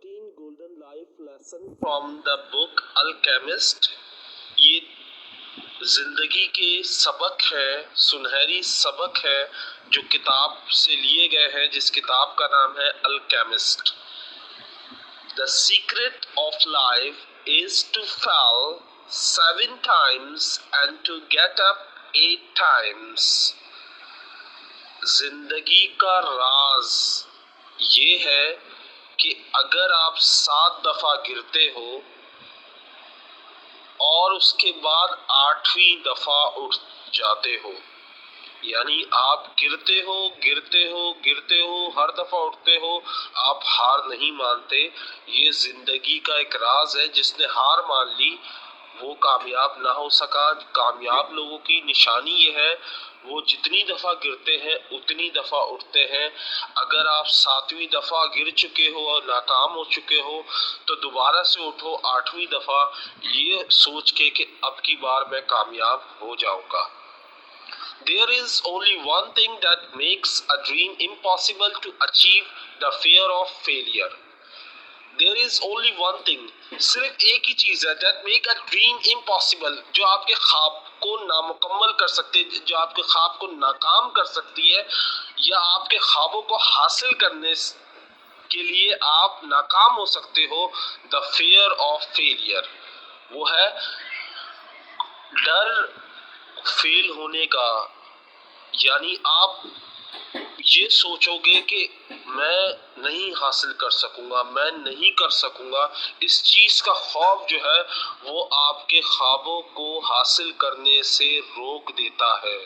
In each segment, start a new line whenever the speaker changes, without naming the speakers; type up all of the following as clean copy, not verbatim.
13 golden life lesson from the book Alchemist। ये जिंदगी के सबक है, सुनहरी सबक है जो किताब से लिए गए हैं, जिस किताब का नाम है alchemist. The secret of life is to fall 7 times and to get up 8 times। जिंदगी का राज ये है कि अगर आप 7 दफा गिरते हो और उसके बाद 8वीं दफा उठ जाते हो, यानी आप गिरते हो, हर दफा उठते हो, आप हार नहीं मानते। ये जिंदगी का एक राज है। जिसने हार मान ली वो कामयाब ना हो सका। कामयाब लोगों की निशानी ये है, वो जितनी दफा गिरते हैं उतनी दफा उठते हैं। अगर आप 7वीं दफा गिर चुके हो और नाकाम हो चुके हो तो दोबारा से उठो 8वीं दफा, ये सोच के कि अब की बार मैं कामयाब हो जाऊंगा। There is only one thing that makes a dream impossible to achieve, the fear of failure। There is only one thing, सिर्फ एक ही चीज है, that make a dream impossible, जो आपके ख्वाब को नामुकम्मल कर सकती है, जो आपके ख्वाब को नाकाम कर सकती है, या आपके ख्वाबों को हासिल करने के लिए आप नाकाम हो सकते हो। द फियर ऑफ फेलियर, वो है डर फेल होने का। यानी आप ये सोचोगे कि मैं नहीं हासिल कर सकूंगा, मैं नहीं कर सकूंगा। इस चीज का खौफ जो है वो आपके ख्वाबों को हासिल करने से रोक देता है।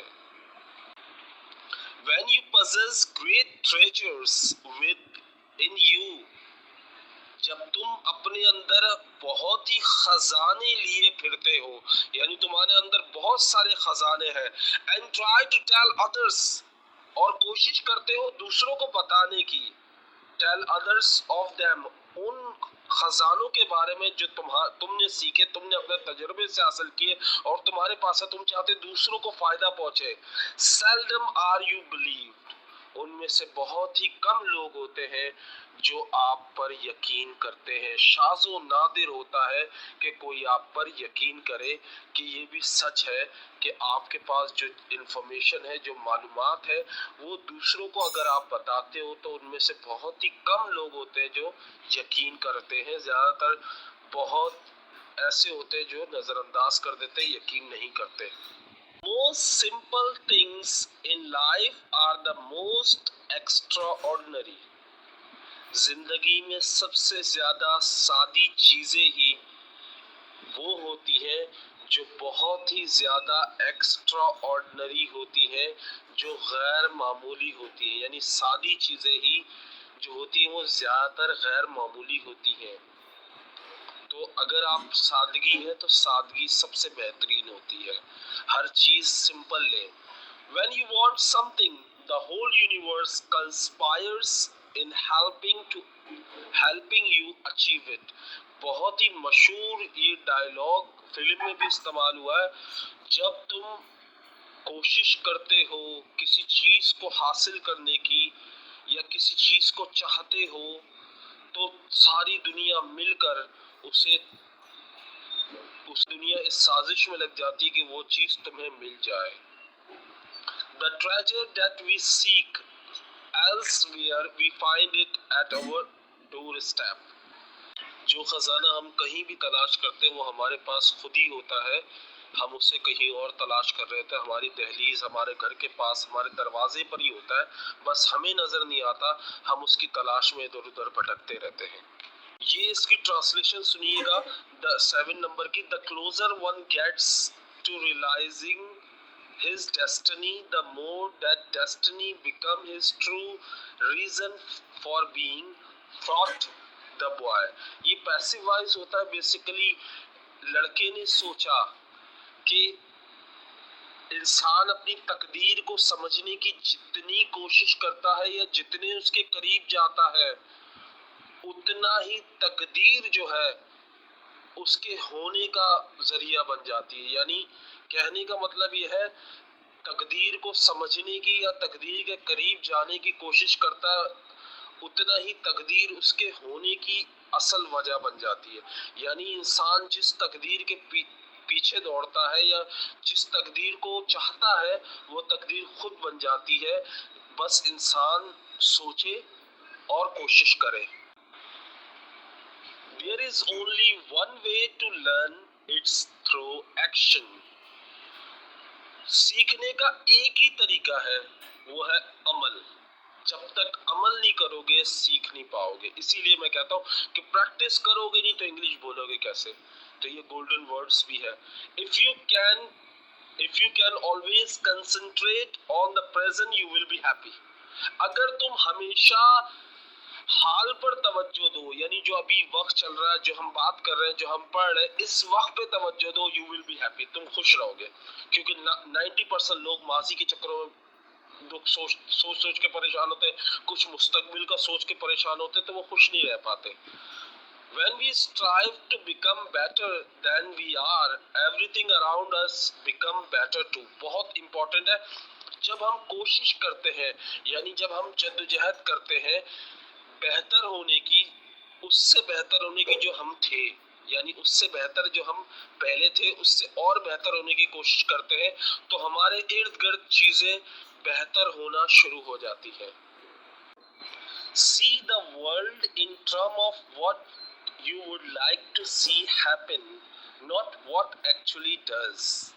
When you possess great treasures within you, जब तुम अपने अंदर बहुत ही खजाने लिए फिरते हो, यानी तुम्हारे अंदर बहुत सारे खजाने हैं, and try to tell others, और कोशिश करते हो दूसरों को बताने की, tell others of them, उन खजानों के बारे में जो तुमने सीखे, तुमने अपने तजुर्बे से हासिल किए और तुम्हारे पास है, तुम चाहते दूसरों को फायदा पहुंचे। seldom are you believed, उनमें से बहुत ही कम लोग होते हैं जो आप पर यकीन करते हैं। शाज़ो नादिर होता है कि कोई आप पर यकीन करे कि ये भी सच है कि आपके पास जो इंफॉर्मेशन है, जो मालूमात है, वो दूसरों को अगर आप बताते हो तो उनमें से बहुत ही कम लोग होते हैं जो यकीन करते हैं। ज़्यादातर बहुत ऐसे होते हैं जो नज़रअंदाज कर देते हैं, यकीन नहीं करते। Most simple things in life are the most extraordinary। जिंदगी में सबसे ज्यादा सादी चीजें ही वो होती हैं जो बहुत ही ज्यादा एक्स्ट्रा ऑर्डिनरी होती हैं, जो गैर मामूली होती हैं। यानी सादी चीजें ही जो होती हैं वो ज्यादातर गैर मामूली होती हैं। तो अगर आप सादगी है तो सादगी सबसे बेहतरीन होती है। हर चीज सिंपल ले। When you want something, the whole universe conspires in helping you achieve it। बहुत ही मशहूर ये डायलॉग फिल्म में भी इस्तेमाल हुआ है। जब तुम कोशिश करते हो किसी चीज को हासिल करने की या किसी चीज को चाहते हो तो सारी दुनिया मिलकर उस दुनिया इस साजिश में लग जाती है कि वो चीज तुम्हें मिल जाए। The treasure that we seek elsewhere, we find it at our doorstep। जो खजाना हम कहीं भी तलाश करते हैं वो हमारे पास खुद ही होता है। हम उसे कहीं और तलाश कर रहे थे, हमारी दहलीज, हमारे घर के पास, हमारे दरवाजे पर ही होता है, बस हमें नजर नहीं आता। हम उसकी तलाश में इधर उधर भटकते रहते हैं। ये इसकी ट्रांसलेशन सुनिएगा 7 नंबर की। The closer one gets to realising his destiny, the more that destiny become his true reason for being, thought the boy। ये पैसिव वॉइस होता है। बेसिकली लड़के ने सोचा कि इंसान अपनी तकदीर को समझने की जितनी कोशिश करता है या जितने उसके करीब जाता है उतना ही तकदीर जो है उसके होने का जरिया बन जाती है। यानी कहने का मतलब ये है, तकदीर को समझने की या तकदीर के करीब जाने की कोशिश करता है उतना ही तकदीर उसके होने की असल वजह बन जाती है। यानी इंसान जिस तकदीर के पीछे दौड़ता है या जिस तकदीर को चाहता है वो तकदीर खुद बन जाती है, बस इंसान सोचे और कोशिश करे। There is only one way to learn, it's through action. सीखने का एक ही तरीका है, वो है अमल। जब तक अमल नहीं करोगे सीख नहीं पाओगे। इसीलिए मैं कहता हूँ कि प्रैक्टिस करोगे नहीं तो इंग्लिश बोलोगे कैसे। तो ये गोल्डन वर्ड्स भी है। If you can always concentrate on the present you will be happy. अगर तुम हमेशा हाल पर तवज्जो दो, यानी जो अभी वक्त चल रहा है, जो हम बात कर रहे हैं, जो हम पढ़ रहे हैं, इस वक्त पे तवज्जो दो, यू विल बी हैप्पी, तुम खुश रहोगे। क्योंकि 90% लोग माजी के चक्करों में दुख सोच के परेशान होते, कुछ मुस्तकबिल का सोच के परेशान होते, तो वो खुश नहीं रह पाते। When we strive to become better than we are, everything around us become better too. बहुत important है। जब हम कोशिश करते हैं, यानी जब हम जद्दोजहद करते हैं बेहतर होने की, उससे बेहतर होने की जो हम थे, यानी उससे बेहतर जो हम पहले थे उससे और बेहतर होने की कोशिश करते हैं, तो हमारे इर्द गिर्द चीजें बेहतर होना शुरू हो जाती है। See the world in terms of what you would like to see happen, not what actually does.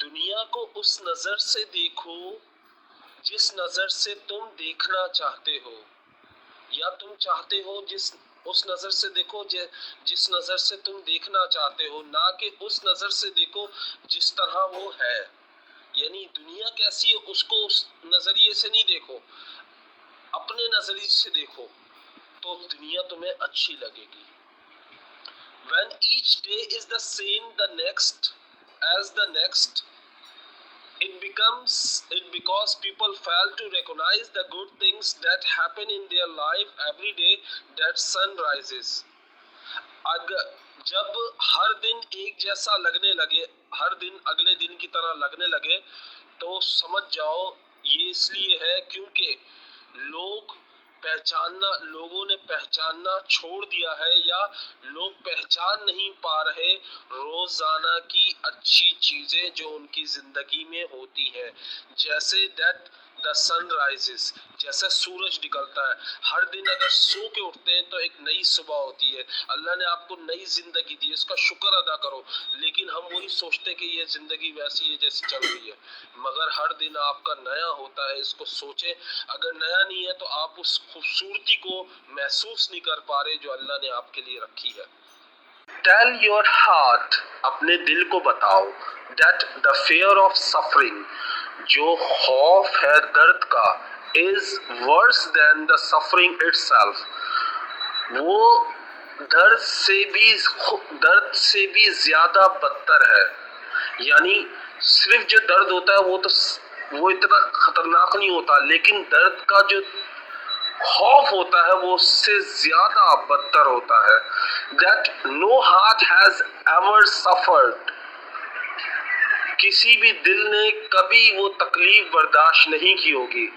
दुनिया को उस नजर से देखो जिस नजर से तुम देखना चाहते हो, या तुम चाहते हो उस नजर से देखो जिस नजर से तुम देखना चाहते हो, ना कि उस नजर से देखो जिस तरह वो है। यानी दुनिया कैसी है उसको उस नजरिए से नहीं देखो, अपने नजरिए से देखो, तो दुनिया तुम्हें अच्छी लगेगी। When each day is the same the next as the next, it because people fail to recognize the good things that happen in their life every day that sun rises. जब हर दिन एक जैसा लगने लगे, हर दिन अगले दिन की तरह लगने लगे, तो समझ जाओ ये इसलिए है क्योंकि लोगों ने पहचानना छोड़ दिया है, या लोग पहचान नहीं पा रहे रोजाना की अच्छी चीजें जो उनकी जिंदगी में होती हैं। जैसे दैट द सन राइजेस, जैसे सूरज निकलता है। हर दिन अगर सो के उठते हैं तो एक नई सुबह होती है, अल्लाह ने आपको नई जिंदगी दी, इसका शुक्र अदा करो। लेकिन हम वही सोचते कि ये जिंदगी वैसी है जैसी चल रही है, मगर हर दिन आपका नया होता है, इसको सोचें। अगर नया नहीं है तो आप उस खूबसूरती को महसूस नहीं कर पा रहे जो अल्लाह ने आपके लिए रखी है। Tell your heart, अपने दिल को बताओ, that the fear of suffering, जो खौफ है दर्द का, is worse than the suffering itself, वो दर्द से भी ज्यादा बदतर है। यानी सिर्फ जो दर्द होता है वो इतना खतरनाक नहीं होता, लेकिन दर्द का जो खौफ होता है वो उससे ज्यादा बदतर होता है। That no heart has ever suffered, किसी भी दिल ने कभी वो तकलीफ बर्दाश्त नहीं की होगी।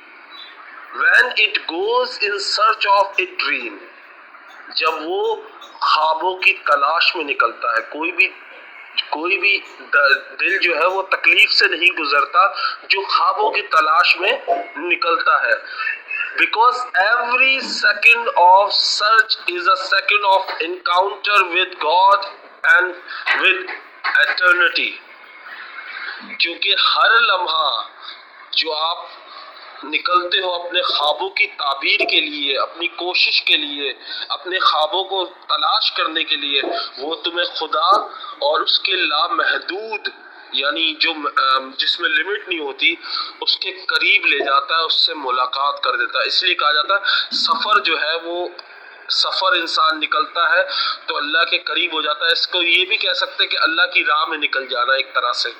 When it goes in search of a dream, जब वो ख्वाबों की तलाश में निकलता है। कोई भी दिल जो है वो तकलीफ से नहीं गुजरता जो ख्वाबों की तलाश में निकलता है। Because every second of search is a second of encounter with God and with eternity, क्योंकि हर लम्हा जो आप निकलते हो अपने ख्वाबों की ताबीर के लिए, अपनी कोशिश के लिए, अपने ख्वाबों को तलाश करने के लिए, वो तुम्हें खुदा और उसके लामहदूद, यानी जो जिसमें लिमिट नहीं होती, उसके करीब ले जाता है, उससे मुलाकात कर देता है। इसलिए कहा जाता है सफ़र जो है वो सफ़र इंसान निकलता है तो अल्लाह के करीब हो जाता है। इसको ये भी कह सकते हैं कि अल्लाह की राह में निकल जाना एक तरह से।